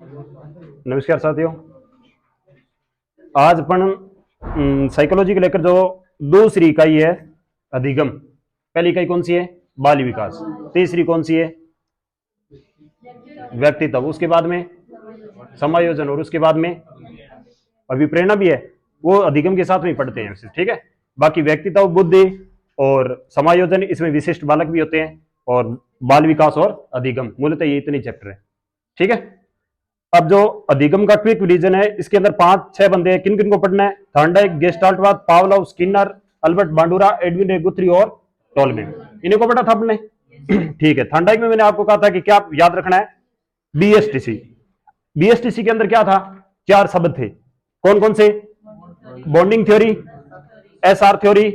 नमस्कार साथियों। आज अपन साइकोलॉजी को लेकर जो दूसरी इकाई है अधिगम। पहली इकाई कौन सी है? बाल विकास। तीसरी कौन सी है? व्यक्तित्व। उसके बाद में समायोजन और उसके बाद में अभिप्रेरणा भी है, वो अधिगम के साथ में पढ़ते हैं। ठीक है। बाकी व्यक्तित्व, बुद्धि और समायोजन, इसमें विशिष्ट बालक भी होते हैं, और बाल विकास और अधिगम, मूलतः ये इतनी चैप्टर है। ठीक है। अब जो अधिगम का क्विक रीजन है, इसके अंदर 5-6 बंदे हैं। किन किन को पढ़ना है? थॉर्नडाइक, गेस्टाल्टवाद, Pavlov, Skinner, Albert Bandura, Edwin Ray Guthrie और टोल्मे। इन्हीं को पढ़ा था आपने? ठीक है। थॉर्नडाइक में मैंने आपको कहा था कि क्या याद रखना है? बीएसटीसी। बीएसटीसी के अंदर क्या था? 4 शब्द थे। कौन कौन से? Bonding theory, SR theory,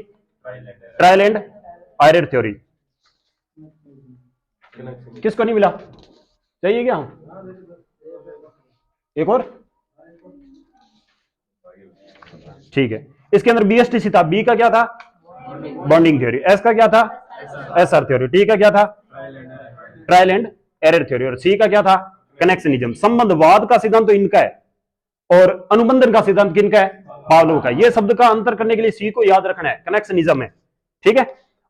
trial and IRR theory. किसको नहीं मिला? चाहिए क्या? एक और? ठीक है। इसके अंदर बीएसटीसी था। बी का क्या था? Bonding theory. एस का क्या था? SR theory. टी का क्या था? Trial and error theory. और सी का क्या था? कनेक्शनिज्म। संबंधवाद का सिद्धांत तो इनका है, और अनुबंधन का सिद्धांत किनका है? पावलोव का। ये शब्द का अंतर करने के लिए सी को याद रखना है, कनेक्शनिज्म है। ठीक है।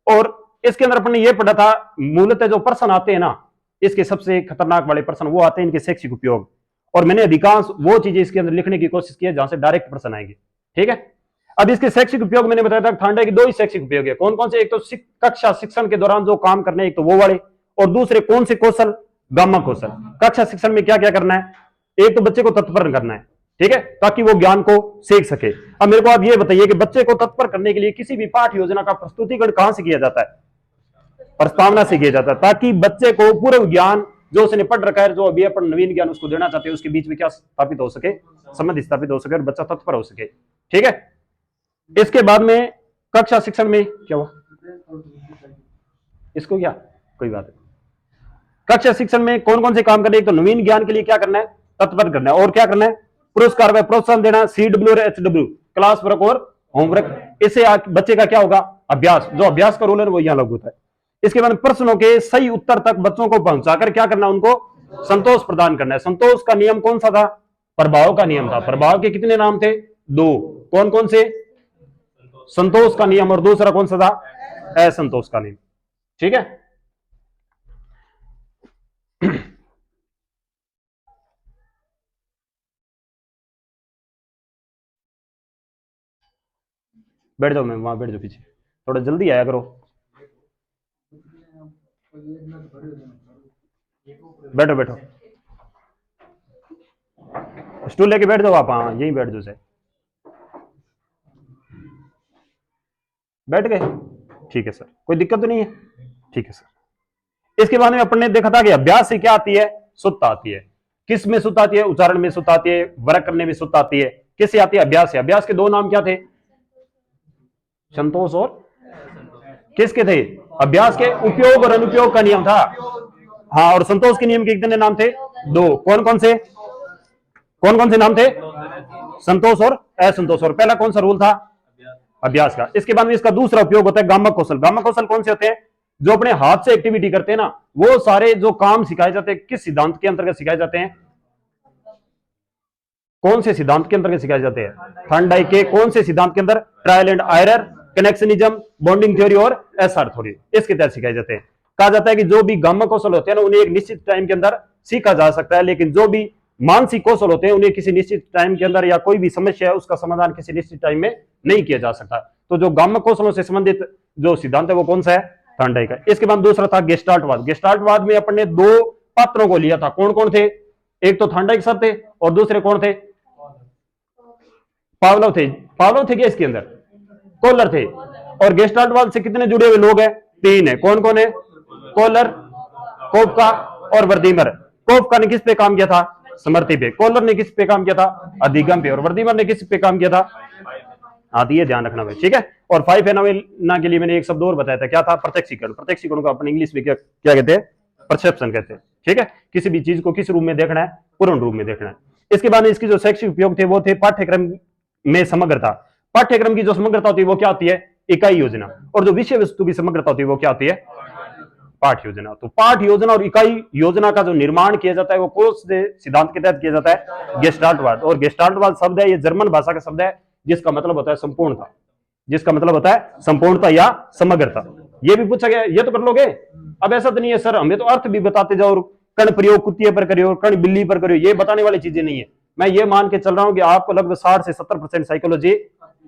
और इसके अंदर अपन ने ये पढ़ा था, मूलतः जो प्रश्न आते हैं ना, इसके सबसे खतरनाक वाले प्रश्न वो आते हैं इनके शैक्षिक उपयोग। और मैंने अधिकांश वो चीजें इसके अंदर लिखने की कोशिश की है जहां से डायरेक्ट प्रश्न आएंगे। ठीक है। अब इसके शैक्षिक उपयोग मैंने बताया था, थांडा के 2 ही शैक्षिक उपयोग है। कौन कौन से? एक तो कक्षा शिक्षण के दौरान जो काम करने, एक तो वो वाले, और दूसरे कौन से कौशल? गामा कौशल। कक्षा शिक्षण में क्या क्या करना है? एक तो बच्चे को तत्पर करना है, ठीक है, ताकि वो ज्ञान को सीख सके। अब मेरे को आप ये बताइए कि बच्चे को तत्पर करने के लिए किसी भी पाठ योजना का प्रस्तुतिकरण कहां से किया जाता है? प्रस्तावना से किया जाता है, ताकि बच्चे को पूर्व ज्ञान जो उसने पढ़ रखा है, जो अभी अपन नवीन ज्ञान उसको देना चाहते हैं, उसके बीच में क्या स्थापित हो सके? संबंध स्थापित हो सके और बच्चा तत्पर हो सके। ठीक है। इसके बाद में कक्षा शिक्षण में क्या हुआ? इसको क्या? कोई बात नहीं। कक्षा शिक्षण में कौन कौन से काम करने? एक तो नवीन ज्ञान के लिए क्या करना है? तत्पर करना है। और क्या करना है? पुरस्कार व प्रोत्साहन देना, CW और HW, क्लास वर्क और होमवर्क। इससे बच्चे का क्या होगा? अभ्यास। जो अभ्यास का रूल है वो यहां लागू होता है। इसके बाद प्रश्नों के सही उत्तर तक बच्चों को पहुंचाकर क्या करना? उनको संतोष प्रदान करना है। संतोष का नियम कौन सा था? प्रभाव का नियम था। प्रभाव के कितने नाम थे? 2। कौन कौन से? संतोष का नियम, और दूसरा कौन सा था? असंतोष का नियम। ठीक है। बैठ जाओ, मैं वहां बैठ जाओ पीछे, थोड़ा जल्दी आया करो। बैठो बैठो, स्टूल लेके बैठ जाओ आप। हाँ, यहीं बैठ जाओ। से बैठ गए? ठीक है सर, कोई दिक्कत तो नहीं है? ठीक है सर। इसके बाद में अपन ने देखा था कि अभ्यास से क्या आती है? सुत्त आती है। किस में सुत्त आती है? उच्चारण में सुत्त आती है, वर्क करने में सुत्त आती है। किससे आती है? अभ्यास से। अभ्यास के 2 नाम क्या थे? संतोष और किसके थे? अभ्यास के उपयोग और अनुपयोग का नियम था। हाँ, और संतोष के नियम के कितने नाम थे? 2। कौन कौन से? कौन कौन से नाम थे? संतोष और असंतोष। और पहला कौन सा रूल था? अभ्यास का। इसके बाद में इसका दूसरा उपयोग होता है गामक कौशल। गामक कौशल कौन से होते हैं? जो अपने हाथ से एक्टिविटी करते हैं ना, वो सारे जो काम सिखाए जाते हैं, किस सिद्धांत के अंतर्गत सिखाए जाते हैं? कौन से सिद्धांत के अंतर्गत सिखाए जाते हैं? थॉर्नडाइक के कौन से सिद्धांत के अंदर? Trial and IRR, connectionism, bonding theory और एसआर थ्योरी, इसके तहत सिखाए जाते हैं। कहा जाता है कि जो भी गामक कौशल होते हैं ना, उन्हें एक निश्चित टाइम के अंदर सीखा जा सकता है, लेकिन जो भी मानसिक कौशल होते हैं उन्हें किसी निश्चित टाइम के अंदर, या कोई भी समस्या है उसका समाधान किसी निश्चित टाइम में नहीं किया जा सकता। तो जो गामक कौशलों से संबंधित जो सिद्धांत है वो कौन सा है? थॉर्नडाइक का। इसके बाद दूसरा था गेस्टाल्टवाद। गेस्टाल्टवाद में अपन ने 2 पात्रों को लिया था। कौन कौन थे? एक तो थॉर्नडाइक सर थे, और दूसरे कौन थे? पावलोव थे। पावलोव थे क्या इसके अंदर? कोलर थे। और गेस्टाल्टवाद से कितने जुड़े हुए लोग हैं? 3 है। कौन कौन है? कोलर, कोफका और वर्दीमर। कोफका ने किस पे काम किया था? स्मृति पे। कोलर ने किस पे काम किया था? अधिगम पे। और वर्दीमर ने किस पे काम किया था? आदि है, ध्यान रखना भाई। ठीक है। और 5 फेनोमेना के लिए मैंने एक शब्द और बताया था, क्या था? प्रत्यक्षीकरण। प्रत्यक्षीकरण को अपन इंग्लिश में क्या कहते हैं? परसेप्शन कहते हैं। ठीक है। किसी भी चीज को किस रूप में देखना है? पूर्ण रूप में देखना है। इसके बाद इसकी जो शैक्षिक उपयोग थे वो थे पाठ्यक्रम में समग्रता। पाठ्यक्रम की जो समग्रता होती है वो क्या होती है? इकाई योजना। और जो विषय वस्तु की समग्रता होती है वो क्या होती है? पाठ योजना। तो पाठ योजना और इकाई योजना का जो निर्माण किया जाता है वो कौन से सिद्धांत के तहत किया जाता है? गेस्टाल्टवाद। और गेस्टाल्टवाद शब्द है, ये जर्मन भाषा का शब्द है जिसका मतलब होता है संपूर्णता, जिसका मतलब होता है संपूर्णता या समग्रता। ये भी पूछा गया, ये तो कर लोगे। अब ऐसा तो नहीं है सर हमें तो अर्थ भी बताते जाओ, और कण प्रयोग कुत्ते पर करियो, कण बिल्ली पर करियो, ये बताने वाली चीजें नहीं है। मैं ये मान के चल रहा हूं कि आपको लगभग 60 से 70% साइकोलॉजी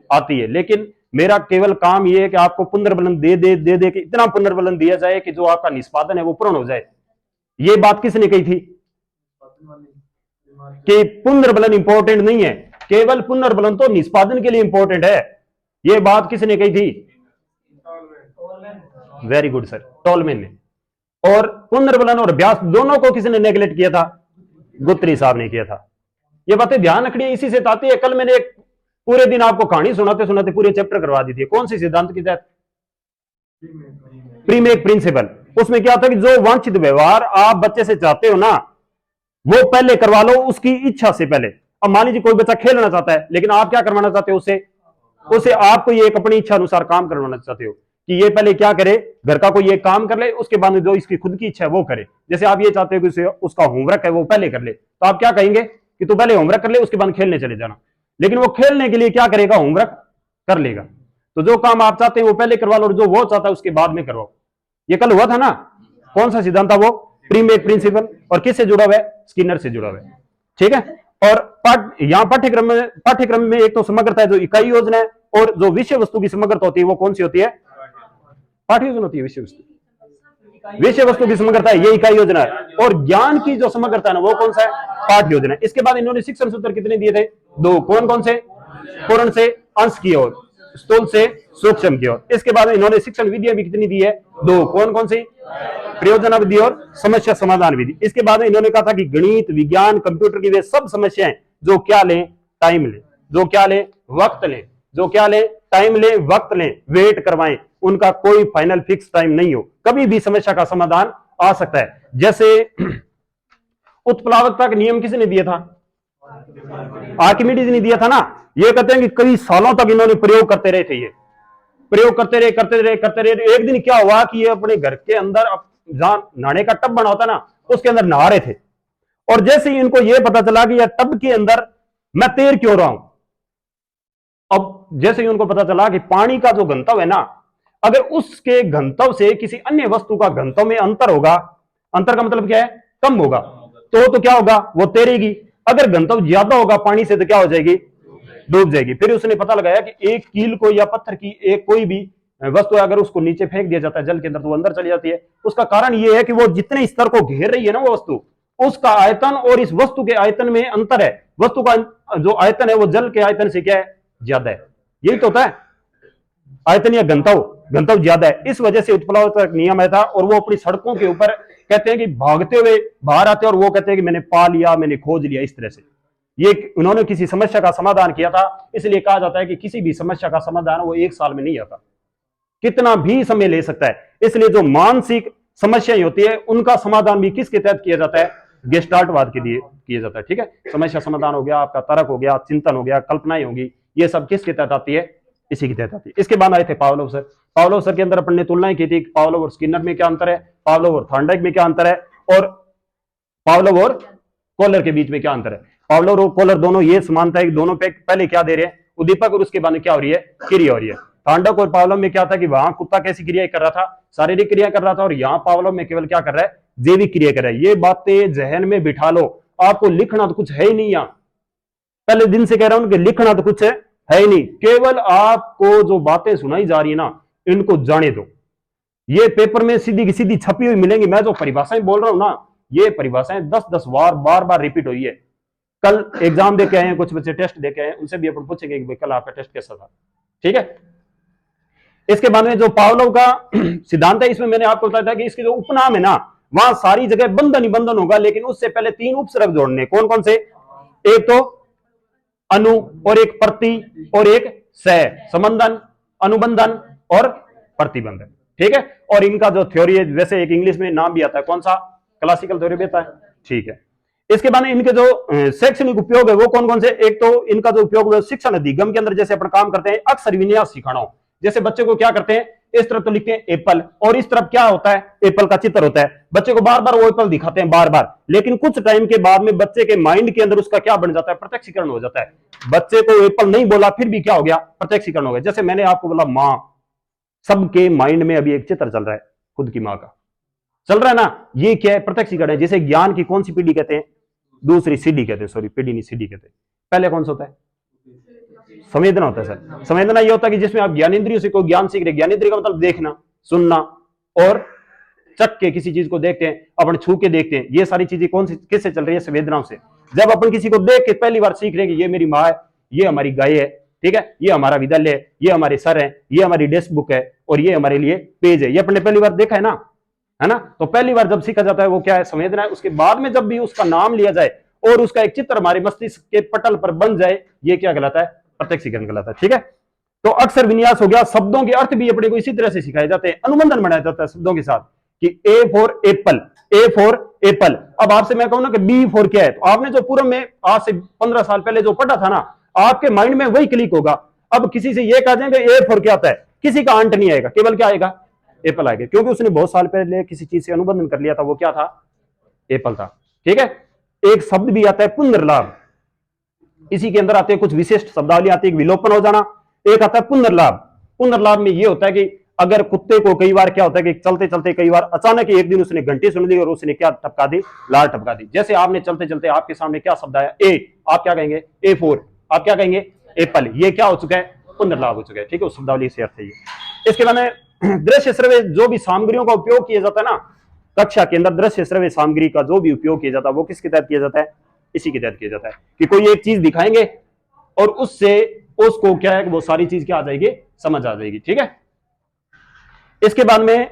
आती है, लेकिन मेरा केवल काम यह है कि आपको पुनर्बलन दे के इतना पुनर्बलन दिया जाए कि जो आपका निष्पादन है वो पूर्ण हो जाए। ये बात किसने कही थी कि पुनर्बलन इंपॉर्टेंट नहीं है, केवल पुनर्बलन तो निष्पादन के लिए इंपॉर्टेंट है। ये बात किसने कही थी? वेरी गुड सर, टॉलमैन ने। और पुनर्बलन और अभ्यास दोनों को किसने नेगलेक्ट किया था? गुत्री साहब ने किया था। ये बातें ध्यान रखनी, इसी से आती है। कल मैंने एक पूरे दिन आपको कहानी सुनाते सुनाते पूरे चैप्टर करवा दी थी। कौन सी सिद्धांत के तहत? प्रीमेक प्रिंसिपल। उसमें क्या था कि जो वांछित व्यवहार आप बच्चे से चाहते हो ना वो पहले करवा लो उसकी इच्छा से पहले। अब मान लीजिए कोई बच्चा खेलना चाहता है, लेकिन आप क्या करवाना चाहते हो उसे आपको ये एक अपनी इच्छा अनुसार काम करवाना चाहते हो कि ये पहले क्या करे, घर का कोई एक काम कर ले, उसके बाद जो इसकी खुद की इच्छा है वो करे। जैसे आप ये चाहते हो कि उसे उसका होमवर्क है वो पहले कर ले, तो आप क्या कहेंगे कि तू पहले होमवर्क कर ले, उसके बाद खेलने चले जाना। लेकिन वो खेलने के लिए क्या करेगा? होमवर्क कर लेगा। तो जो काम आप चाहते हैं वो पहले करवा लो और जो वो चाहता है उसके बाद में करवाओ। ये कल हुआ था ना। कौन सा सिद्धांत था वो? प्रीमेक प्रिंसिपल। और किससे जुड़ा हुआ है? स्किनर से जुड़ा हुआ है। ठीक है। और यहां पाठ्यक्रम में एक तो समग्रता है जो इकाई योजना है, और जो विषय वस्तु की समग्रता होती है वो कौन सी होती है? पाठ्य योजना होती है। विषय वस्तु की समग्रता है ये इकाई योजना है, और ज्ञान की जो समग्रता है ना वो कौन सा है? पाठ्य योजना। इसके बाद इन्होंने शिक्षण सूत्र कितने दिए थे? 2। कौन कौन से? पूर्ण से अंश की ओर, स्थूल से सूक्ष्म की ओर। इसके बाद इन्होंने शिक्षण विधियां भी कितनी दी है? 2। कौन कौन सी? प्रयोजना विधि और समस्या समाधान विधि। इसके बाद इन्होंने कहा था कि गणित, विज्ञान, कंप्यूटर की वे सब समस्याएं जो क्या लें? टाइम लें। जो क्या लें? वक्त लें। जो क्या लें? टाइम लें, वक्त लें, वेट करवाएं। उनका कोई फाइनल फिक्स टाइम नहीं हो, कभी भी समस्या का समाधान आ सकता है। जैसे उत्प्लावकता का नियम किसने दिया था? आर्किमिडीज ने दिया था ना। ये कहते हैं कि कई सालों तक इन्होंने प्रयोग करते रहे थे। ये प्रयोग करते रहे। एक दिन क्या हुआ कि ये अपने घर के अंदर जहां नहाने का टब बना होता ना उसके अंदर नहा रहे थे, और जैसे ही इनको यह पता चला कि यह टब के अंदर मैं तैर क्यों रहा हूं, अब जैसे ही उनको पता चला कि पानी का जो घनत्व है ना, अगर उसके घनत्व से किसी अन्य वस्तु का घनत्व में अंतर होगा, अंतर का मतलब क्या है? कम होगा, तो क्या होगा? वो तैरेगी। अगर घनत्व ज्यादा होगा पानी से तो क्या हो जाएगी? डूब जाएगी। फिर उसने पता लगाया कि एक कील को या पत्थर की एक कोई भी वस्तु अगर उसको नीचे फेंक दिया जाता है जल के अंदर तो वो अंदर चली जाती है। उसका कारण ये है कि वो जितने स्तर को घेर रही है ना वो वस्तु, उसका आयतन और इस वस्तु के आयतन में अंतर है। वस्तु का जो आयतन है वो जल के आयतन से क्या है? ज्यादा है। यही तो होता है आयतन या घनत्व ज्यादा है। इस वजह से उत्प्लावकता नियम आया था, और वो अपनी सड़कों के ऊपर कहते हैं कि भागते हुए बाहर आते हैं और वो कहते हैं कि मैंने पा लिया, मैंने खोज लिया। इस तरह से ये उन्होंने किसी समस्या का समाधान किया था। इसलिए कहा जाता है कि किसी भी समस्या का समाधान वो एक साल में नहीं आता, कितना भी समय ले सकता है। इसलिए जो मानसिक समस्याएं होती है उनका समाधान भी किसके तहत किया जाता है? गेस्टाल्टवाद के लिए किया जाता है। ठीक है। समस्या समाधान हो गया, आपका तर्क हो गया, चिंतन हो गया, कल्पनाएं होगी, ये सब किसके तहत आती है? इसी के तहत आती है। इसके बाद आए थे पावलोव सर। पावलोव सर के अंदर अपन ने तुलनाएं की थी, पावलोव और स्किनर में क्या अंतर है, पावलोव और थॉर्नडाइक में क्या अंतर है, और पावलोव और कोहलर के बीच में क्या अंतर है। पावलोव और कोहलर दोनों ये समानता है कि दोनों पे पहले क्या दे रहे हैं? उद्दीपक, और उसके बाद क्या हो रही है? क्रिया हो रही है। थॉर्नडाइक और पावलोव में क्या था कि वहां कुत्ता कैसी क्रिया कर रहा था? शारीरिक क्रिया कर रहा था, और यहाँ पावलोव में केवल क्या कर रहा है? जैविक क्रिया कर रहा है। ये बातें जहन में बिठा लो। आपको लिखना तो कुछ है ही नहीं, यहाँ पहले दिन से कह रहा हूं कि लिखना तो कुछ है ही नहीं, केवल आपको जो बातें सुनाई जा रही है ना इनको जाने दो। ये पेपर में सीधी की सीधी छपी हुई मिलेंगी। मैं जो परिभाषाएं बोल रहा हूं ना, ये परिभाषाएं 10-10 बार बार रिपीट हुई है। कल एग्जाम दे के आए हैं कुछ बच्चे, टेस्ट दे के आए हैं, उनसे भी अपन पूछेंगे कि कल आपका टेस्ट कैसा था। ठीक है। इसके बाद में जो पावलोव का सिद्धांत है, इसमें मैंने आपको बताया था कि इसके जो उपनाम है ना वहां सारी जगह बंधन ही बंधन होगा, लेकिन उससे पहले 3 उपसर्ग जोड़ने। कौन कौन से? एक तो अनु, और एक प्रति, और एक सह। संबंधन, अनुबंधन और प्रतिबंधन। ठीक है। और इनका जो थ्योरी है, वैसे एक इंग्लिश में नाम भी आता है, कौन सा? क्लासिकल थ्योरी भी आता है। ठीक है। इसके बाद इनके जो शैक्षणिक उपयोग है वो कौन कौन से? एक तो इनका जो उपयोग है शिक्षण अधिगम के अंदर, जैसे अपन काम करते हैं अक्षर विन्यास सिखाना हो। जैसे बच्चे को क्या करते हैं इस तरफ तो लिखते हैं एप्पल, और इस तरफ क्या होता है, एप्पल का चित्र होता है। बच्चे को बार बार वो एप्पल दिखाते हैं बार बार, लेकिन कुछ टाइम के बाद में बच्चे के माइंड के अंदर उसका क्या बन जाता है, प्रत्यक्षीकरण हो जाता है। बच्चे को एप्पल नहीं बोला फिर भी क्या हो गया, प्रत्यक्षीकरण हो गया। जैसे मैंने आपको बोला मां, सबके माइंड में अभी एक चित्र चल रहा है खुद की मां का, चल रहा है ना, ये क्या है, प्रत्यक्षीकरण है। जैसे ज्ञान की कौन सी पीढ़ी कहते हैं, दूसरी सीढ़ी कहते हैं, सॉरी पीढ़ी नहीं सीढ़ी कहते हैं। पहले कौन सा होता है, संवेदना होता है सर। संवेदना ये होता है कि जिसमें आप ज्ञानेंद्रियों से कोई ज्ञान सीख रहे, ज्ञानेंद्रिय का मतलब देखना, सुनना और चख के किसी चीज को देखते हैं, अपन छू के देखते हैं, ये सारी चीजें कौन सी किससे चल रही है, संवेदनाओं से। जब अपन किसी को देख के पहली बार सीख रहे हैं कि ये मेरी माँ है, ये हमारी गाय है, ठीक है, ये हमारा विद्यालय है, ये हमारे सर है, ये हमारी डेस्क बुक है, और ये हमारे लिए पेज है, ये अपने पहली बार देखा है ना। तो पहली बार जब सीखा जाता है वो क्या है, संवेदना है। उसके बाद में जब भी उसका नाम लिया जाए और उसका एक चित्र हमारे मस्तिष्क के पटल पर बन जाए, ये क्या कहलाता है, प्रत्यक्षीकरण कहलाता है। ठीक है, तो अक्षर विन्यास हो गया, शब्दों के अर्थ भी अपने को इसी तरह से सिखाए जाते हैं, अनुबंधन बनाया जाता है शब्दों के साथ कि A for Apple, A for Apple. अब आपसे मैं कहूं ना कि बी फॉर क्या है, तो आपने जो पूर्व में आज से 15 साल पहले जो पढ़ा था ना, आपके माइंड में वही क्लिक होगा। अब किसी से ये कहा जाएगा ए फॉर क्या होता है, किसी का अंत नहीं आएगा, केवल क्या आएगा, एप्पल आएगा, क्योंकि उसने बहुत साल पहले किसी चीज से अनुबंधन कर लिया था, वो क्या था, एप्पल था। ठीक है, एक शब्द भी आता है पुनर्लाभ, इसी के अंदर आते हैं कुछ विशिष्ट शब्दावली आती है, विलोपन हो जाना, एक आता है पुनर्लाभ। पुनर्लाभ में ये होता है कि अगर कुत्ते को कई बार क्या होता है कि चलते चलते कई बार अचानक एक दिन उसने घंटी सुन ली और उसने क्या टपका दी, लाल टपका दी। जैसे आपने चलते चलते आपके सामने क्या शब्द आया, ए, आप क्या कहेंगे, ए फॉर, आप क्या कहेंगे, एप्पल। ये क्या हो चुका है, पुनर्लाभ हो चुका है। ठीक है, उस शब्दावली से अर्थ है ये। इसके बाद में दृश्य श्रव्य जो भी सामग्रियों का उपयोग किया जाता है ना कक्षा के अंदर, दृश्य श्रव्य सामग्री का जो भी उपयोग किया जाता है वो किसके तहत किया जाता है, इसी के तहत किया जाता है कि कोई एक चीज दिखाएंगे और उससे उसको क्या है, वो सारी चीज क्या आ जाएगी, समझ आ जाएगी। ठीक है, इसके बाद में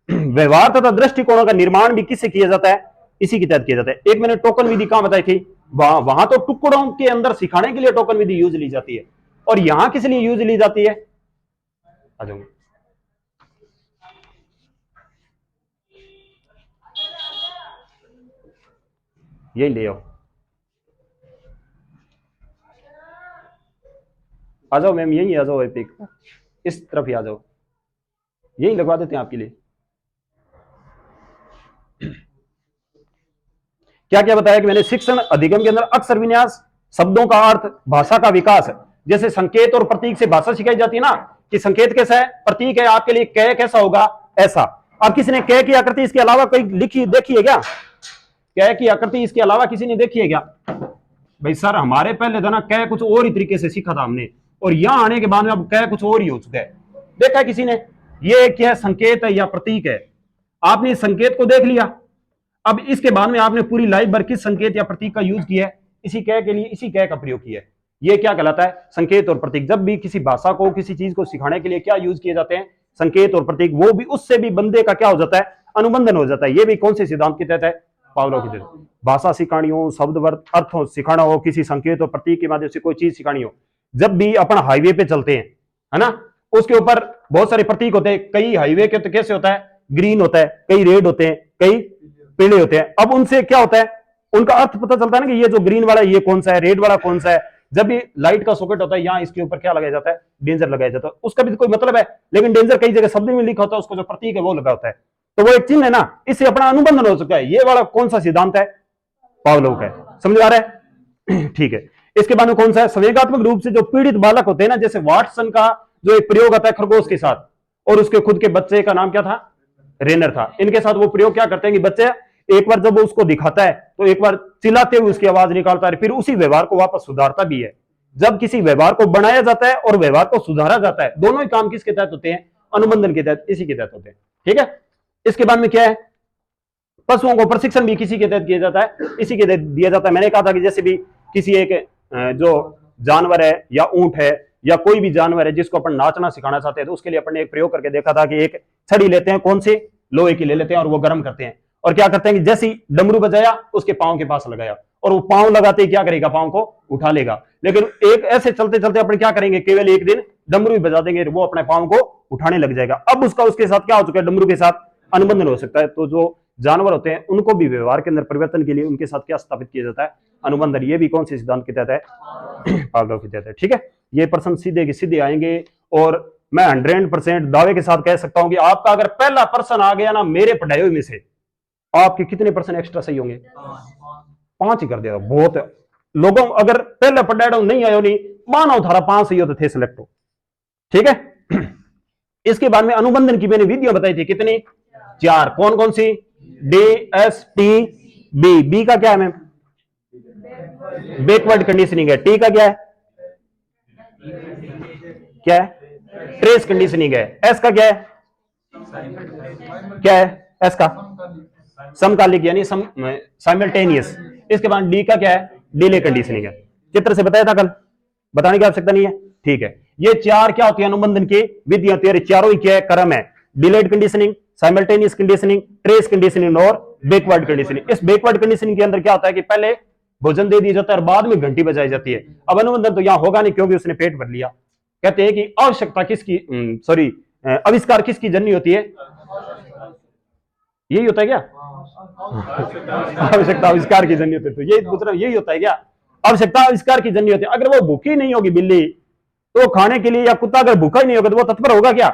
व्यवहार तथा दृष्टिकोणों का निर्माण भी किससे किया जाता है, इसी के तहत किया जाता है। एक मैंने टोकन विधि कहां बताई थी, वहां तो टुकड़ों के अंदर सिखाने के लिए टोकन विधि यूज ली जाती है, और यहां किस लिए यूज ली जाती है, आ जाऊंगा, यही ले आओ, आ जाओ मैम, यही आ जाओ, एपिक इस तरफ ही आ जाओ, यही लगवा देते हैं आपके लिए। क्या क्या बताया कि मैंने शिक्षण अधिगम के अंदर अक्षर विन्यास, शब्दों का अर्थ, भाषा का विकास। जैसे संकेत और प्रतीक से भाषा सिखाई जाती है ना, कि संकेत कैसा है, प्रतीक है, आपके लिए कै कैसा होगा, ऐसा। अब किसी ने कै की आकृति इसके अलावा कोई लिखी देखी है क्या, कै की आकृति इसके अलावा किसी ने देखी है क्या, भाई सर हमारे पहले था ना कै कुछ और ही तरीके से सीखा था हमने, और यहां आने के बाद में अब कै कुछ और ही हो चुका है, देखा है किसी ने, ये क्या संकेत है या प्रतीक है, आपने इस संकेत को देख लिया। अब इसके बाद में आपने पूरी लाइफ भर किस संकेत या प्रतीक का यूज किया है, इसी कै के लिए इसी कै का प्रयोग किया है। ये क्या कहलाता है, संकेत और प्रतीक। जब भी किसी भाषा को किसी चीज को सिखाने के लिए क्या यूज किए जाते हैं, संकेत और प्रतीक, वो भी उससे भी बंदे का क्या हो जाता है, अनुबंधन हो जाता है। ये भी कौन से सिद्धांत के तहत है, पावलोव के तहत। भाषा सिखानी हो, शब्द अर्थ सिखाना हो, किसी संकेत और प्रतीक के माध्यम से कोई चीज सिखानी हो, जब भी अपन हाईवे पे चलते हैं, है ना, उसके ऊपर बहुत सारे प्रतीक होते हैं। कई हाईवे के तो कैसे होता है, ग्रीन होता है, कई रेड होते हैं, कई पीले होते हैं। अब उनसे क्या होता है, उनका अर्थ पता चलता है ना कि ये जो ग्रीन वाला ये कौन सा है, रेड वाला कौन सा है। जब भी लाइट का सॉकेट होता है, यहाँ इसके ऊपर क्या लगाया जाता है, डेंजर लगाया जाता है, उसका भी कोई मतलब है, लेकिन डेंजर कई जगह शब्द में लिखा होता है, उसको जो प्रतीक है वो लगा होता है, तो वो एक चिन्ह है ना, इससे अपना अनुबंधन हो चुका है। ये वाला कौन सा सिद्धांत है, पावलोव का है, समझ आ रहा है। ठीक है, इसके बाद में कौन सा है, संवेगात्मक रूप से जो पीड़ित बालक होते हैं ना, जैसे वाटसन का जो एक प्रयोग आता है खरगोश के साथ, और उसके खुद के बच्चे का नाम क्या था, रेनर था, इनके साथ वो प्रयोग क्या करते हैं कि बच्चे एक बार जब वो उसको दिखाता है तो एक बार चिल्लाते हुए उसकी आवाज निकालता है, फिर उसी व्यवहार को वापस सुधारता भी है। जब किसी व्यवहार को बनाया जाता है और व्यवहार को सुधारा जाता है, दोनों ही काम किसके तहत होते हैं, अनुबंधन के तहत, इसी के तहत होते हैं। ठीक है, इसके बाद में क्या है, पशुओं को प्रशिक्षण भी किसी के तहत किया जाता है, इसी के तहत दिया जाता है। मैंने कहा था कि जैसे भी किसी एक जो जानवर है या ऊंट है या कोई भी जानवर है जिसको अपन नाचना सिखाना चाहते हैं, तो उसके लिए अपन ने एक प्रयोग करके देखा था कि एक छड़ी लेते हैं, कौन सी, लोहे की ले लेते हैं, और वो गर्म करते हैं, और क्या करते हैं कि जैसे ही डमरू बजाया उसके पांव के पास लगाया, और वो पांव लगाते ही क्या करेगा, पांव को उठा लेगा। लेकिन एक ऐसे चलते चलते अपन क्या करेंगे, केवल एक दिन डमरू भी बजा देंगे, वो अपने पांव को उठाने लग जाएगा। अब उसका उसके साथ क्या हो चुका है, डमरू के साथ अनुबंधन हो सकता है। तो जो जानवर होते हैं उनको भी व्यवहार के अंदर परिवर्तन के लिए उनके साथ क्या स्थापित किया जाता है, अनुबंधन। ये भी कौन से सिद्धांत के तहत है, पावलोव के तहत है। ठीक है, ये प्रश्न सीधे के सीधे आएंगे, और मैं 100% दावे के साथ कह सकता हूं कि आपका अगर पहला पर्सन आ गया ना मेरे पढ़ाए हुए में से, आपके कितने परसेंट एक्स्ट्रा सही होंगे? 5 ही कर दिया। बहुत लोगों अगर पहले पढ़ाया नहीं आयो नहीं मानो थारा 5 सही हो तो थे सिलेक्ट हो। ठीक है। इसके बाद में अनुबंधन की मैंने वीडियो बताई थी, कितनी? 4। कौन कौन सी? D, S, T, B. B का क्या है मैम? बैकवर्ड कंडीशनिंग है। टी का क्या है? क्या है? ट्रेस कंडीशनिंग है। एस का क्या है? क्या है एस का? समकालिक यानी साइमल्टेनियस। इसके बाद डी का क्या है? डिले कंडीशनिंग है। चित्र से बताया था कल, बताने की आवश्यकता नहीं है। ठीक है, ये 4 क्या होती है अनुबंधन की विधियां? तेरे चारों ही क्या है? क्रम है। Delayed conditioning, simultaneous conditioning, trace conditioning और बैकवर्ड कंडीशनिंग। इस बैकवर्ड कंडीशनिंग के अंदर क्या होता है कि पहले भोजन दे दिया जाता है और बाद में घंटी बजाई जाती है। अब अनुबंधन तो यहां होगा नहीं क्योंकि उसने पेट भर लिया। कहते हैं कि आवश्यकता किसकी, सॉरी, आविष्कार किसकी जननी होती है? यही होता है क्या? आवश्यकता आविष्कार की जननी होती है। तो ये पूछ रहा हूं, यही होता है क्या? आवश्यकता आविष्कार की जननी होती है। अगर वो भूखी नहीं होगी बिल्ली तो खाने के लिए, या कुत्ता अगर भूखा ही नहीं होगा तो वो तत्पर होगा क्या?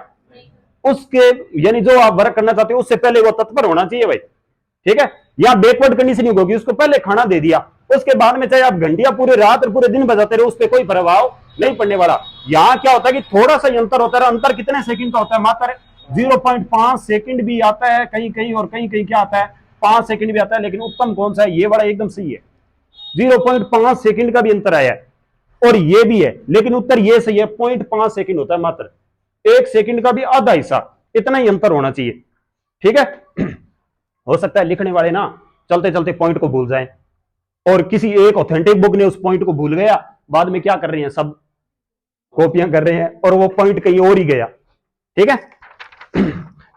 उसके यानी जो आप वर्क करना चाहते हो उससे पहले वो तत्पर होना चाहिए भाई। ठीक है, या बैकवर्ड कंडीशनिंग होगी, उसको पहले खाना दे दिया, उसके बाद में चाहे आप घंटियां पूरे रात और पूरे दिन बजाते रहे उस पर कोई प्रभाव नहीं पड़ने वाला। यहां क्या होता है कि थोड़ा सा अंतर होता है। अंतर कितने सेकंड का होता है? मात्र 0.5 सेकंड भी आता है कहीं कहीं, और कहीं कहीं क्या आता है? 5 सेकंड भी आता है। लेकिन उत्तम कौन सा है? ये वाला एकदम सही है। 0.5 सेकंड का भी अंतर आया है और ये भी है, लेकिन उत्तर ये सही है। 0.5 सेकंड होता है मात्र, 1 सेकंड का भी आधा हिस्सा, इतना ही अंतर होना चाहिए। ठीक है। हो सकता है लिखने वाले ना चलते चलते पॉइंट को भूल जाएं, और किसी एक ऑथेंटिक बुक ने उस पॉइंट को भूल गया, बाद में क्या कर रहे हैं, सब कॉपियां कर रहे हैं और वो पॉइंट कहीं और ही गया। ठीक है।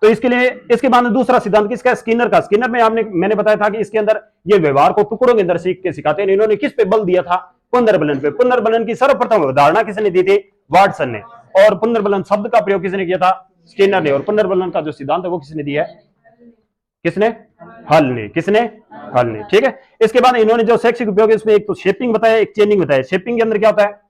तो इसके लिए, इसके बाद दूसरा सिद्धांत किसका? स्किनर का। स्किनर में मैंने बताया था कि इसके अंदर ये व्यवहार को टुकड़ों के अंदर सीख के सिखाते हैं। इन्होंने किस पे बल दिया था? पुनर्बलन पे। पुनर्बलन की सर्वप्रथम अवधारणा किसने दी थी? वाटसन ने। और पुनर्बलन शब्द का प्रयोग किसने किया था? स्किनर ने। और पुनर्बलन का जो सिद्धांत है वो किसने दिया है? किसने? हल ने। किसने? हल ने। ठीक है। इसके बाद इन्होंने जो शैक्षिक उपयोग है उसमें एक तो शेपिंग बताया, एक चेनिंग बताया। शेपिंग के अंदर क्या होता है?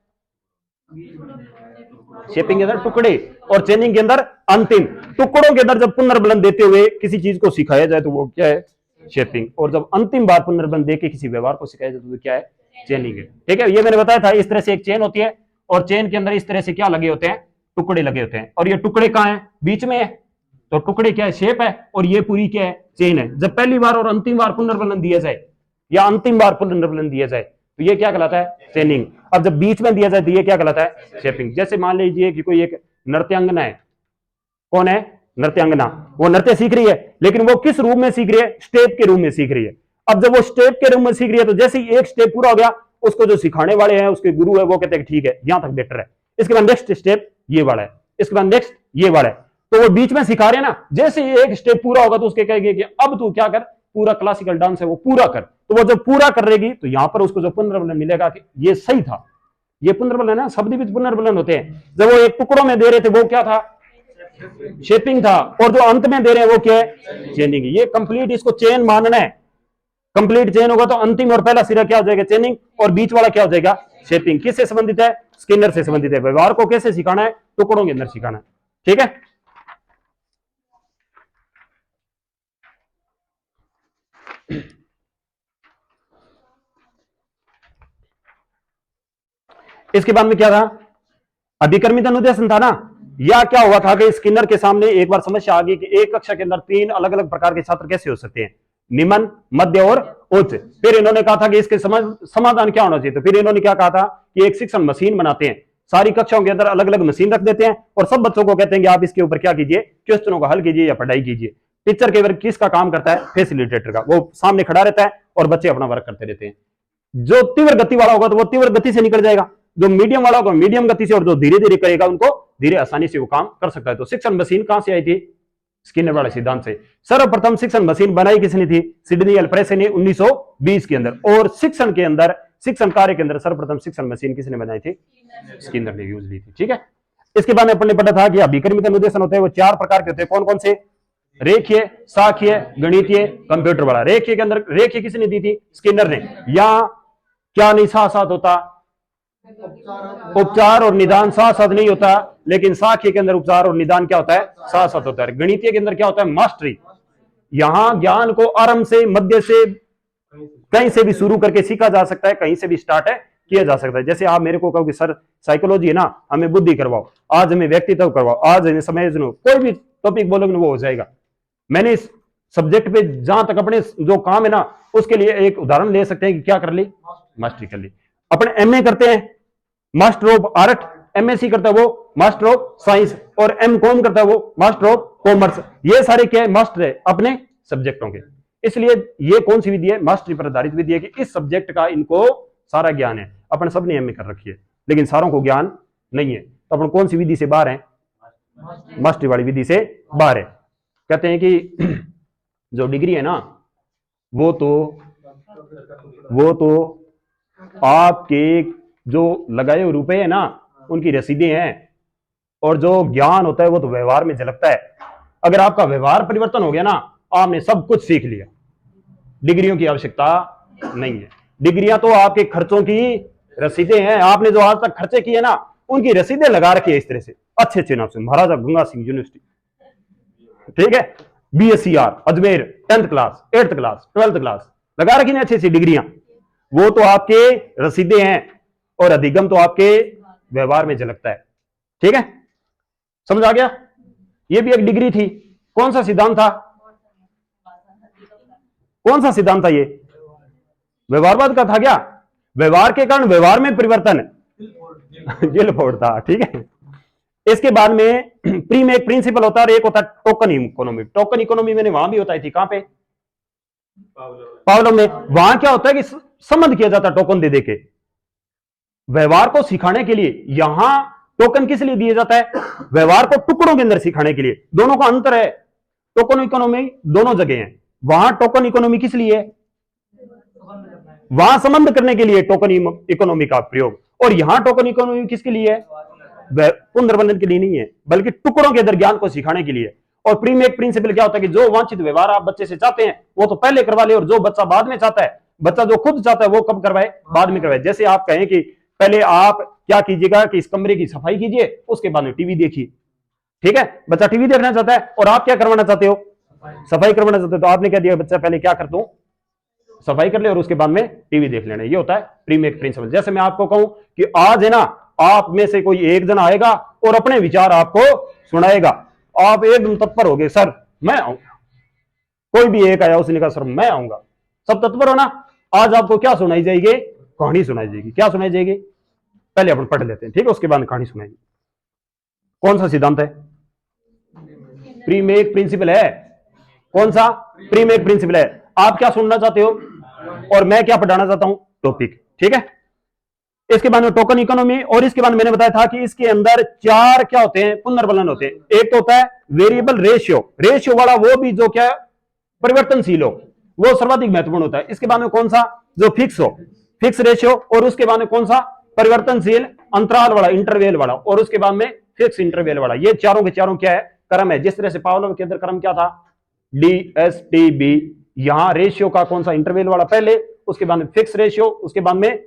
शेपिंग के अंदर टुकड़े, और चेनिंग के अंदर अंतिम। टुकड़ों के अंदर जब पुनर्बलन देते हुए किसी चीज को सिखाया जाए तो वो क्या है? शेपिंग। और जब अंतिम बार पुनर्बलन देके किसी व्यवहार को सिखाया जाए तो वो क्या है? चेनिंग है। ठीक है, ये मैंने बताया था। इस तरह से एक चेन होती है और चेन के अंदर इस तरह से क्या लगे होते हैं? टुकड़े लगे होते हैं। और ये टुकड़े कहां है? बीच में है। तो टुकड़े क्या है? शेप है। और ये पूरी क्या है? चेन है। जब पहली बार और अंतिम बार पुनर्बलन दिया जाए या अंतिम बार पुनर्बलन दिया जाए तो ये क्या कहलाता है? चेनिंग। अब जब बीच में दिया जाए तो ये क्या कहलाता है? शेपिंग। जैसे मान लीजिए कि कोई एक नृत्यांगना है। कौन है? नृत्यांगना। वो नृत्य सीख रही है, लेकिन वो किस रूप में सीख रही है? स्टेप के रूप में सीख रही है। अब जब वो स्टेप के रूप में सीख रही है तो जैसे ही एक स्टेप पूरा हो गया, उसको जो सिखाने वाले हैं, उसके गुरु है, वो कहते हैं ठीक है यहां तक बेटर है, इसके बाद नेक्स्ट स्टेप ये वाला है, इसके बाद नेक्स्ट ये वाला है। तो वो बीच में सिखा रहे हैं ना, जैसे ही एक स्टेप पूरा होगा तो उसके कहेंगे कि अब तू क्या कर, पूरा क्लासिकल डांस है वो पूरा कर। तो वो जब पूरा कर रहेगी तो यहां पर उसको जो पुनर्बलन मिलेगा कि ये सही था। ये पुनर्बलन है, शब्द भी पुनर्बलन होते हैं। जब वो एक टुकड़ों में दे रहे थे वो क्या था? शेपिंग था। और जो अंत में दे रहे हैं वो क्या है? चेनिंग। ये कंप्लीट, इसको चेन मानना है। कंप्लीट चेन होगा तो अंतिम और पहला सिरा क्या हो जाएगा? चेनिंग। और बीच वाला क्या हो जाएगा? शेपिंग। किससे संबंधित है? स्किनर से संबंधित है। व्यवहार को कैसे सिखाना है? टुकड़ों के अंदर सिखाना है। ठीक है। इसके बाद में क्या था? अभिकर्मित अनुदेशन था ना। या क्या हुआ था कि स्किनर के सामने एक बार समस्या आ गई कि एक कक्षा के अंदर 3 अलग अलग प्रकार के छात्र कैसे हो सकते हैं? निम्न, मध्य और उच्च। फिर इन्होंने कहा था कि इसके समाधान क्या होना चाहिए। तो फिर इन्होंने क्या कहा था कि एक शिक्षण मशीन बनाते हैं, सारी कक्षाओं के अंदर अलग अलग मशीन रख देते हैं और सब बच्चों को कहते हैं कि आप इसके ऊपर क्या कीजिए? क्वेश्चनों का हल कीजिए या पढ़ाई कीजिए। टीचर के वर्ग किसका काम करता है? फैसिलिटेटर का। वो सामने खड़ा रहता है और बच्चे अपना वर्क करते रहते हैं। जो तीव्र गति वाला होगा तो वो तीव्र गति से निकल जाएगा, जो मीडियम वाला होगा मीडियम गति से, और जो धीरे धीरे करेगा उनको धीरे आसानी से वो काम कर सकता है। तो शिक्षण मशीन कहां से आई थी? स्किनर वाले सिद्धांत से। सर्वप्रथम शिक्षण मशीन बनाई किसने थी? सिडनी एल्फ्रेड ने 1920 के अंदर। और शिक्षण के अंदर, शिक्षण कार्य के अंदर सर्वप्रथम शिक्षण मशीन किसने बनाई थी? स्किनर ने यूज ली थी। ठीक है। इसके बाद में अपन ने पढ़ा था कि अभिकर्मित अनुदेशन होते हैं वो 4 प्रकार के होते हैं। कौन कौन से? रेखीय, सांख्यिय, गणितीय, कंप्यूटर वाला। रेखीय के अंदर रेखीय किसने दी थी? स्किनर ने। या क्या नहीं साथ साथ होता? उपचार और निदान साथ साथ नहीं होता, लेकिन साख्य के अंदर उपचार और निदान क्या होता है, साथ साथ होता है। गणितीय के अंदर क्या होता है, मास्टरी। यहां ज्ञान को आरंभ से, मध्य से, कहीं से भी शुरू करके सीखा जा सकता है, कहीं से भी स्टार्ट है किया जा सकता है। जैसे आप मेरे को कहो कि सर साइकोलॉजी है ना, हमें बुद्धि करवाओ, आज हमें व्यक्तित्व करवाओ, आज हमें समझ लो, कोई भी टॉपिक बोलोगे वो हो जाएगा। मैंने इस सब्जेक्ट पे जहां तक अपने जो काम है ना, उसके लिए एक उदाहरण ले सकते हैं कि क्या कर ली, मास्टरी कर ली। अपने एमए करते हैं, मास्टर ऑफ आर्ट, एमएससी करता है वो मास्टर ऑफ साइंस, और एम कॉम करता है वो मास्टर ऑफ कॉमर्स। ये सारे क्या है, मास्टर है अपने सब्जेक्टों के। इसलिए ये कौन सी विधि है, मास्टरी पर आधारित विधि है कि इस सब्जेक्ट का इनको सारा ज्ञान है। अपन सबने एमए कर रखी है, लेकिन सारों को ज्ञान नहीं है। तो अपन कौन सी विधि से बाहर है, मास्टरी वाली विधि से बाहर है। कहते हैं कि जो डिग्री है ना, वो तो आपके जो लगाए हुए रुपए है ना, उनकी रसीदें हैं, और जो ज्ञान होता है वो तो व्यवहार में झलकता है। अगर आपका व्यवहार परिवर्तन हो गया ना, आपने सब कुछ सीख लिया। डिग्रियों की आवश्यकता नहीं है। डिग्रियां तो आपके खर्चों की रसीदें हैं। आपने जो आज तक खर्चे किए ना, उनकी रसीदें लगा रखी है इस तरह से, अच्छे अच्छे नाम से, महाराजा गंगा सिंह यूनिवर्सिटी, ठीक है, BSCR Ajmer, 10th class, 8th class, 12th class, लगा रखी ना अच्छी अच्छी डिग्रियां। वो तो आपके रसीदें हैं, और अधिगम तो आपके व्यवहार में झलकता है। ठीक है, समझ आ गया। ये भी एक डिग्री थी। कौन सा सिद्धांत था, कौन सा सिद्धांत था ये, व्यवहारवाद का था क्या। व्यवहार के कारण व्यवहार में परिवर्तन, गिलफोर्ड था। ठीक है, इसके बाद में प्री में एक प्रिंसिपल होता है और एक होता है टोकन इकोनॉमी। टोकन इकोनॉमी मैंने वहां भी बताई थी, कहां पे, पावलोव में। वहां क्या होता है कि संबंध किया जाता है टोकन दे देके, व्यवहार को सिखाने के लिए। यहां टोकन किस लिए दिया जाता है, व्यवहार को टुकड़ों के अंदर सिखाने के लिए। दोनों का अंतर है, टोकन इकोनॉमी दोनों जगह है। वहां टोकन इकोनॉमी किस लिए है, वहां संबंध करने के लिए टोकन इकोनॉमी का प्रयोग, और यहां टोकन इकोनॉमी किसके लिए है, पुनर्बंधन के लिए नहीं है, बल्कि टुकड़ों के अंदर ज्ञान को सिखाने के लिए। और प्री में एक प्रिंसिपल क्या होता है कि जो वांछित व्यवहार आप बच्चे से चाहते हैं वो तो पहले करवा ले, और जो बच्चा बाद में चाहता है, बच्चा जो खुद चाहता है वो कब करवाए, बाद में करवाए। जैसे आप कहें कि पहले आप क्या कीजिएगा कि इस कमरे की सफाई कीजिए, उसके बाद में टीवी देखिए। ठीक है, बच्चा टीवी देखना चाहता है और आप क्या करवाना चाहते हो, सफाई करवाना चाहते हो। तो आपने क्या दिया, बच्चा पहले क्या करता हूं, सफाई कर ले और उसके बाद में टीवी देख लेना। ये होता है प्रीमेक प्रिंसिपल। जैसे मैं आपको कहूं कि आज है ना, आप में से कोई एक जन आएगा और अपने विचार आपको सुनाएगा, आप एकदम तत्पर हो गए, सर मैं आऊं। कोई भी एक आया, उसने कहा सर मैं आऊंगा, सब तत्पर हो ना। आज आपको क्या सुनाई जाएगी, कहानी सुनाई जाएगी। क्या सुनाई जाएगी, पहले अपन पढ़ लेते हैं, ठीक है, उसके बाद कहानी सुनाएगी। कौन सा सिद्धांत है, प्रीमेक प्रिंसिपल है। कौन सा, प्रीमेक प्रिंसिपल है। आप क्या सुनना चाहते हो और मैं क्या पढ़ाना चाहता हूं, टॉपिक। ठीक है, इसके बाद में टोकन इकोनॉमी, और इसके बाद मैंने बताया था कि इसके अंदर चार क्या होते हैं, पुनर्बलन होते हैं। एक तो होता है वेरिएबल रेशियो, रेशियो वाला वो भी जो क्या परिवर्तनशील हो, वो सर्वाधिक महत्वपूर्ण होता है। इसके बाद में कौन सा, जो फिक्स हो, फिक्स रेशियो, और उसके बाद में कौन सा, परिवर्तनशील अंतराल वाला, इंटरवेल वाला, और उसके बाद में फिक्स इंटरवेल वाला। ये चारों के चारों क्या है, क्रम है। जिस तरह से पावलोव के अंदर क्रम क्या था, DSTB। यहां रेशियो का कौन सा, इंटरवेल वाला पहले, उसके बाद में फिक्स रेशियो, उसके बाद में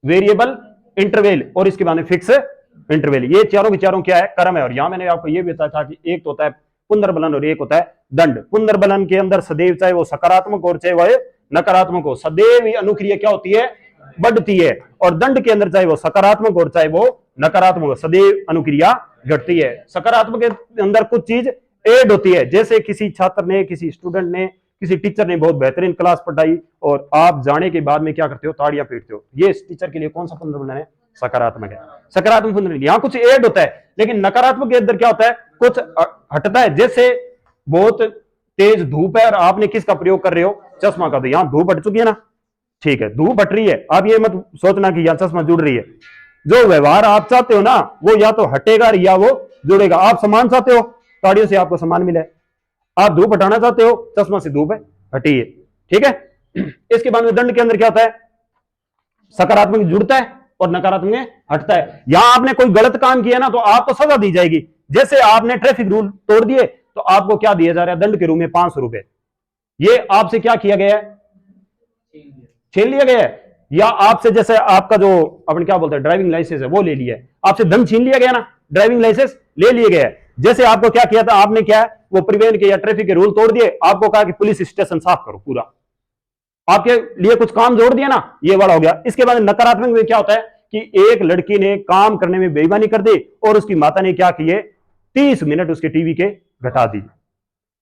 वेरिएबल इंटरवेल, और इसके बाद में फिक्स इंटरवेल। ये चारों के चारों क्या है, क्रम है। और यहां मैंने आपको ये भी बताया था कि एक तो होता है पुनर्बलन और एक होता है दंड। पुनर्बलन के अंदर सदैव, चाहे वो सकारात्मक और चाहे वह नकारात्मक हो, सदैव ही अनुक्रिया क्या होती है, बढ़ती है। और दंड के अंदर चाहे वो सकारात्मक और चाहे वो नकारात्मक हो, सदैव अनुक्रिया घटती है। सकारात्मक के अंदर कुछ चीज एड होती है, जैसे किसी छात्र ने, किसी स्टूडेंट ने, किसी टीचर ने बहुत बेहतरीन क्लास पढ़ाई और आप जाने के बाद में क्या करते हो, ताड़ियां पीटते हो। ये इस टीचर के लिए कौन सा पुनर्बलन है, सकारात्मक है। सकारात्मक पुनर्बलन, यहां कुछ एड होता है, लेकिन नकारात्मक के अंदर क्या होता है, कुछ हटता है। जैसे बहुत तेज धूप है और आपने किसका प्रयोग कर रहे हो, चश्मा का, तो यहां धूप हट चुकी है ना। ठीक है, धूप हट रही है, आप ये मत सोचना कि यहां चश्मा जुड़ रही है। जो व्यवहार आप चाहते हो ना, वो या तो हटेगा या वो जुड़ेगा। आप सामान चाहते हो, ताड़ियों से आपको सामान मिले। आप धूप हटाना चाहते हो, चश्मा से धूप है हटी है। ठीक है, इसके बाद में दंड के अंदर क्या होता है, सकारात्मक जुड़ता है और नकारात्मक में हटता है। यहां आपने कोई गलत काम किया ना, तो आपको सजा दी जाएगी। जैसे आपने ट्रैफिक रूल तोड़ दिए, तो आपको क्या दिया जा रहा है, दंड के रूप में 500 रुपए। ये आपसे क्या किया गया है, छीन लिया गया है। या आपसे जैसे आपका जो अपन क्या बोलते हैं ड्राइविंग लाइसेंस है वो ले लिया है, आपसे धन छीन लिया गया ना, ड्राइविंग लाइसेंस ले लिया गया है। जैसे आपको क्या किया था, आपने क्या वो परिवहन के या ट्रैफिक के रूल तोड़ दिए, आपको कहा कि पुलिस स्टेशन साफ करो पूरा, आपके लिए कुछ काम जोड़ दिया ना, ये वाला हो गया। इसके बाद नकारात्मक में क्या होता है कि एक लड़की ने काम करने में बेईमानी कर दी और उसकी माता ने क्या किए, 30 मिनट उसके टीवी के घटा दी।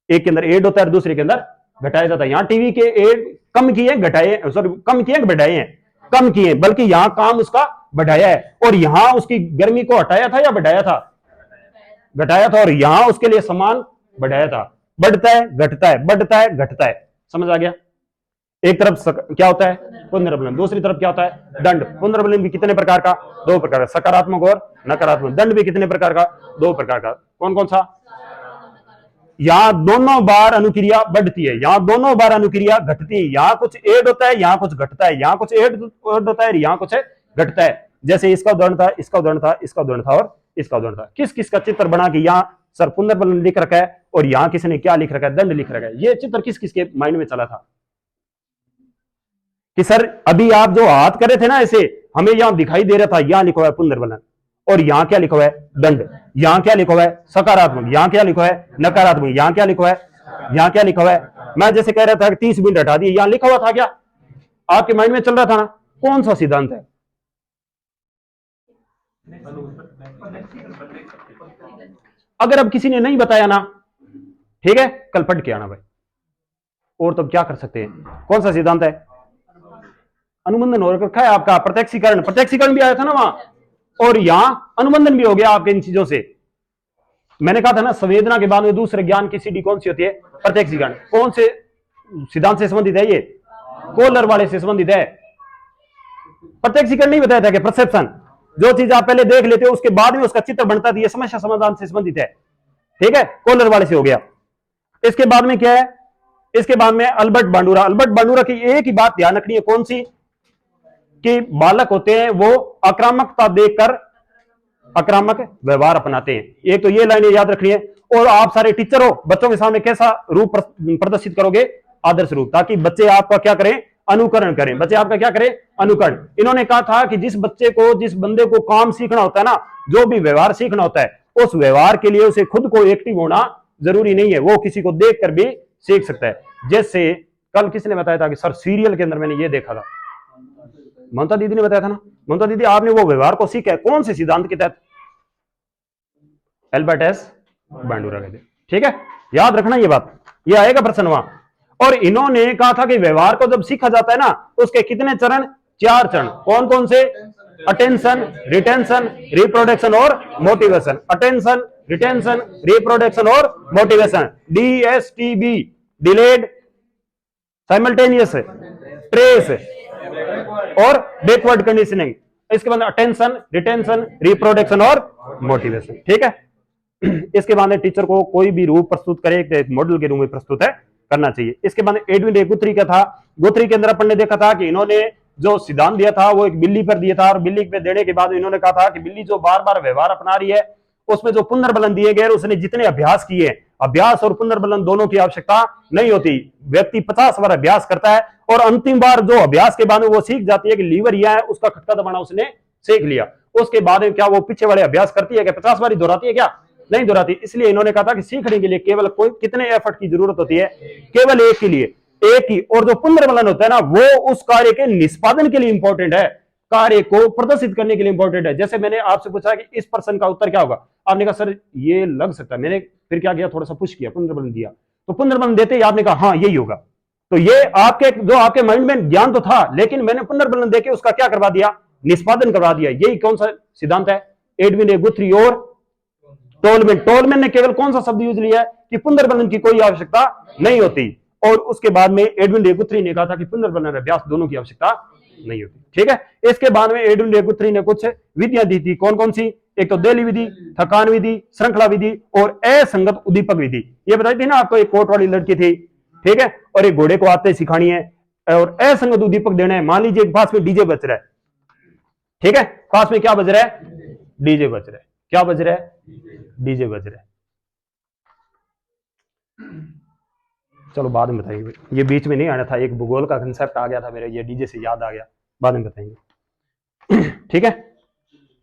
एक के अंदर एड होता है और दूसरे के अंदर घटाया जाता है। यहां टीवी के एड कम किए घटाए, सॉरी कम किए बढ़ाए हैं, कम किए, बल्कि यहां काम उसका बढ़ाया है। और यहां उसकी गर्मी को हटाया था या बढ़ाया था, घटाया था। और यहां उसके लिए सामान बढ़ाया था। बढ़ता है घटता है, बढ़ता है घटता है, समझ आ गया। एक तरफ क्या होता है पुनर्बलन, दूसरी तरफ क्या होता है दंड। पुनर्बलन भी कितने प्रकार का, 2 प्रकार का, सकारात्मक और नकारात्मक। दंड भी कितने प्रकार का, 2 प्रकार का। कौन कौन सा, यहां दोनों बार अनुक्रिया बढ़ती है, यहां दोनों बार अनुक्रिया घटती है। यहां कुछ ऐड होता है, यहां कुछ घटता है, यहां कुछ ऐड होता है, यहां कुछ घटता है। जैसे इसका उदाहरण था, इसका उदाहरण था, इसका उदाहरण था और इसका उदाहरण था। किस किस का चित्र बना के यहां सर पुनर्बलन लिख रखा है और यहां किसी ने क्या लिख रखा है, दंड लिख रखा है। ये चित्र किस किस के माइंड में चला था कि सर अभी आप जो हाथ कर रहे थे ना ऐसे, हमें यहां दिखाई दे रहा था यहां लिखा हुआ है पुनर्बलन और यहां क्या लिखा हुआ है दंड, यहां क्या लिखा हुआ है सकारात्मक, यहां क्या लिखा हुआ है नकारात्मक, यहां क्या लिखा हुआ है, यहां क्या लिखा हुआ है। मैं जैसे कह रहा था कि 30 मिनट हटा दिए, यहां लिखा हुआ था क्या, आपके माइंड में चल रहा था ना, कौन सा सिद्धांत है। अगर अब किसी ने नहीं बताया ना, ठीक है, कल पढ़ के आना भाई। और तो क्या कर सकते हैं, कौन सा सिद्धांत है, अनुबंधन हो रखा है आपका, प्रत्यक्षीकरण, प्रत्यक्षीकरण भी आया था ना वहां, और यहां अनुबंधन भी हो गया आपके इन चीजों से। मैंने कहा था ना संवेदना के बाद में दूसरे ज्ञान की सीढ़ी कौन सी होती है, प्रत्यक्षीकरण। कौन से सिद्धांत से संबंधित है ये, कोलर वाले से संबंधित है। प्रत्यक्षीकरण नहीं बताया था कि परसेप्शन, जो चीज आप पहले देख लेते हो उसके बाद में उसका चित्र बनता है, समस्या समाधान से संबंधित है, ठीक है, कोलर वाले से हो गया। इसके बाद में क्या है, इसके बाद में अल्बर्ट बांडुरा। अल्बर्ट बांडुरा की एक ही बात ध्यान रखनी है, कौन सी, कि बालक होते हैं वो आक्रामकता देखकर आक्रामक व्यवहार अपनाते हैं। एक तो ये लाइनें याद रखनी है। और आप सारे टीचर हो, बच्चों के सामने कैसा रूप प्रदर्शित करोगे, आदर्श रूप, ताकि बच्चे आपका क्या करें, अनुकरण करें, बच्चे आपका क्या करें, अनुकरण। इन्होंने कहा था कि जिस बच्चे को, जिस बंदे को काम सीखना होता है ना, जो भी व्यवहार सीखना होता है, उस व्यवहार के लिए उसे खुद को एक्टिव होना जरूरी नहीं है, वो किसी को देखकर भी सीख सकता है। जैसे कल किसने बताया था कि सर सीरियल के अंदर मैंने ये देखा था, ममता दीदी ने बताया था ना। ममता दीदी आपने वो व्यवहार को सीखा है कौन से सिद्धांत के तहत, एल्बर्ट एस बांडुरा कहते, ठीक है, याद रखना ये बात, ये आएगा प्रश्न वहां। और इन्होंने कहा था कि व्यवहार को जब सीखा जाता है ना, उसके कितने चरण, 4 चरण। कौन कौन से, अटेंशन, रिटेंशन, रिप्रोडक्शन और मोटिवेशन। अटेंशन, रिटेंशन, रिप्रोडक्शन और motivation, DSTB, delayed, simultaneous, trace और बैकवर्ड कंडीशनिंग। इसके बाद अटेंशन, रिटेंशन, रिप्रोडक्शन और मोटिवेशन, ठीक है। इसके बाद टीचर को कोई भी रूप प्रस्तुत करे एक मॉडल के रूप में प्रस्तुत है करना चाहिए। इसके बाद एडविन रे गुथरी का था। गुथरी के अंदर अपन ने देखा था कि इन्होंने जो सिद्धांत दिया था वो एक बिल्ली पर दिया था, और बिल्ली पे देने के बाद इन्होंने कहा था कि बिल्ली जो बार बार व्यवहार अपना रही है, उसमें जो पुनर्बलन दिए गए, उसने जितने अभ्यास किए, अभ्यास और पुनर्बलन दोनों की आवश्यकता नहीं होती। व्यक्ति 50 बार अभ्यास करता है और अंतिम बार जो अभ्यास के बाद में वो सीख जाती है कि लीवर यह है, उसका खटका दबाना उसने सीख लिया। उसके बाद में क्या वो पीछे वाले अभ्यास करती है, क्या 50 बार ही दोहराती है, क्या नहीं दोहराती। इसलिए इन्होंने कहा था कि सीखने के लिए केवल कोई कितने एफर्ट की जरूरत होती है, केवल एक के लिए, एक ही। और जो पुनर्बलन होता है ना, वो उस कार्य के निष्पादन के लिए इंपॉर्टेंट है, कार्य को प्रदर्शित करने के लिए इंपॉर्टेंट है। जैसे मैंने आपसे पूछा कि इस प्रश्न का उत्तर क्या होगा, आपने कहा सर ये लग सकता है। मैंने फिर क्या किया, थोड़ा सा पुश किया, पुनर्बलन दिया, तो पुनर्बलन देते ही आपने कहा हाँ यही होगा। तो ये आपके जो आपके माइंड में ज्ञान तो था, लेकिन मैंने पुनर्बलन देके उसका क्या करवा दिया, निष्पादन करवा दिया। यही कौन सा सिद्धांत है, एडविन ए गुथरी और टोलमैन। टोलमैन ने केवल कौन सा शब्द यूज लिया है कि पुनर्बलन की कोई आवश्यकता नहीं होती। और उसके बाद में एडविन ए गुथरी ने कहा था कि पुनर्बलन अभ्यास दोनों की आवश्यकता नहीं होती, ठीक है। इसके बाद में एडविन ए गुथरी ने कुछ विधियां दी थी, कौन कौन सी, एक तो देली विधि, थकान विधि, श्रृंखला विधि और असंगत उद्दीपक विधि। ये बताई थी ना आपको, एक कोट वाली लड़की थी, ठीक है, और एक घोड़े को आते सिखानी है और असंगत उद्दीपक देना है। मान लीजिए पास में डीजे बज रहा है, ठीक है, पास में क्या बज रहा है, डीजे बज रहा है, क्या बज रहा है, डीजे बज रहा है। चलो बाद में बताइए, ये बीच में नहीं आना था, एक भूगोल का कंसेप्ट आ गया था मेरे, ये डीजे से याद आ गया। बाद में बताएंगे। ठीक है,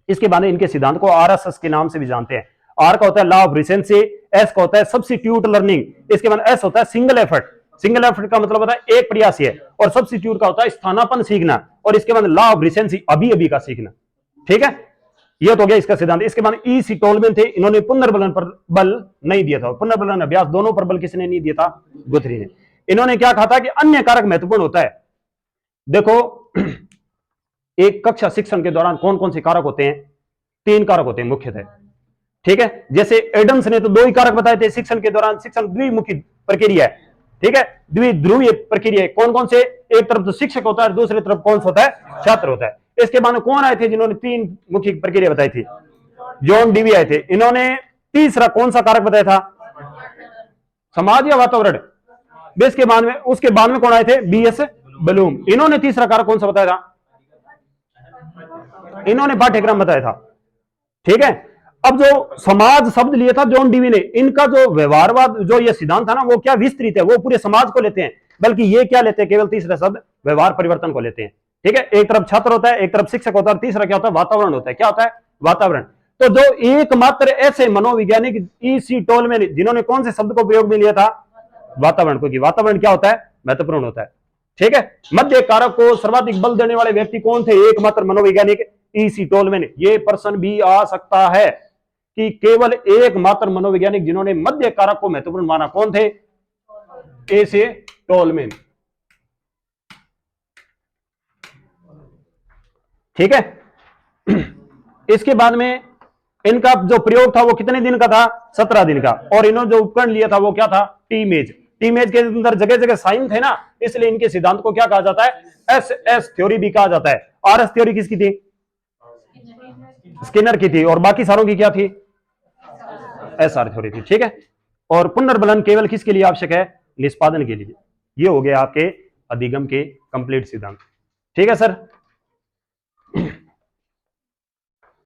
इसके बाद इनके सिद्धांत को आरएसएस के नाम से भी जानते हैं। आर का होता है लॉ ऑफ रिसेंसी, एस का होता है सब्स्टिट्यूट लर्निंग, इसके बाद एस होता है सिंगल एफर्ट। सिंगल एफर्ट का मतलब होता है एक प्रयास है, और सब्स्टिट्यूट का होता है स्थानापन्न सीखना, और इसके बाद लॉ ऑफ रिसेंसी अभी अभी का सीखना। ठीक है, यह तो गया इसका सिद्धांत। इसके बाद ई सी टोलमैन थे, इन्होंने पुनर्बलन पर बल नहीं दिया था, पुनर्बलन अभ्यास दोनों पर बल किसने नहीं दिया था? गुथरी ने। इन्होंने क्या कहा था कि अन्य कारक महत्वपूर्ण होता है। देखो एक कक्षा शिक्षण के दौरान कौन कौन से कारक होते हैं? 3 कारक होते हैं मुख्यतः। ठीक है, जैसे एडम्स ने तो 2 ही कारक बताए थे शिक्षण के दौरान। शिक्षण द्विमुखी प्रक्रिया है, ठीक है, द्विध्रुवीय प्रक्रिया है। कौन कौन से? एक तरफ तो शिक्षक होता है, दूसरी तरफ कौन सा होता है? छात्र होता है। इसके बाद में कौन आए थे जिन्होंने 3 मुखी प्रक्रिया बताई थी? जॉन डीवी आए थे। इन्होंने तीसरा कौन सा कारक बताया था? समाज या वातावरण? इसके बाद में, उसके बाद में कौन आए थे? BS Bloom. इन्होंने तीसरा कारक कौन सा बताया था? इन्होंने पाठ्यक्रम बताया था। ठीक है, अब जो समाज शब्द लिया था जॉन डीवी ने, इनका जो व्यवहारवाद जो ये सिद्धांत था ना, वो क्या विस्तृत है, वो पूरे समाज को लेते हैं, बल्कि ये क्या लेते हैं? केवल तीसरा शब्द व्यवहार परिवर्तन को लेते हैं। ठीक है, एक तरफ छात्र होता है, एक तरफ शिक्षक होता है, तीसरा क्या होता है? वातावरण होता है। क्या होता है? वातावरण। तो जो एकमात्र ऐसे मनोवैज्ञानिक ई सी टोलमैन जिन्होंने कौन से शब्द को प्रयोग में लिया था? वातावरण, क्योंकि वातावरण क्या होता है? महत्वपूर्ण होता है। ठीक है, मध्य कारक को सर्वाधिक बल देने वाले व्यक्ति कौन थे? एकमात्र मनोवैज्ञानिक ई सी टोलमैन। ये प्रश्न भी आ सकता है कि केवल एकमात्र मनोवैज्ञानिक जिन्होंने मध्य कारक को महत्वपूर्ण माना कौन थे? ए से टोलमैन। ठीक है, इसके बाद में इनका जो प्रयोग था वो कितने दिन का था? 17 दिन का। और इन्होंने जो उपकरण लिया था वो क्या था? टीमेज। टीमेज के अंदर जगह जगह साइन थे ना, इसलिए इनके सिद्धांत को क्या कहा जाता है? एस एस थ्योरी भी कहा जाता है। आर एस थ्योरी किसकी थी? स्किनर की थी। और बाकी सारों की क्या थी? एस आर थ्योरी थी। ठीक है, और पुनर्बलन केवल किसके लिए आवश्यक है? निष्पादन के लिए। ये हो गया आपके अधिगम के कंप्लीट सिद्धांत। ठीक है सर।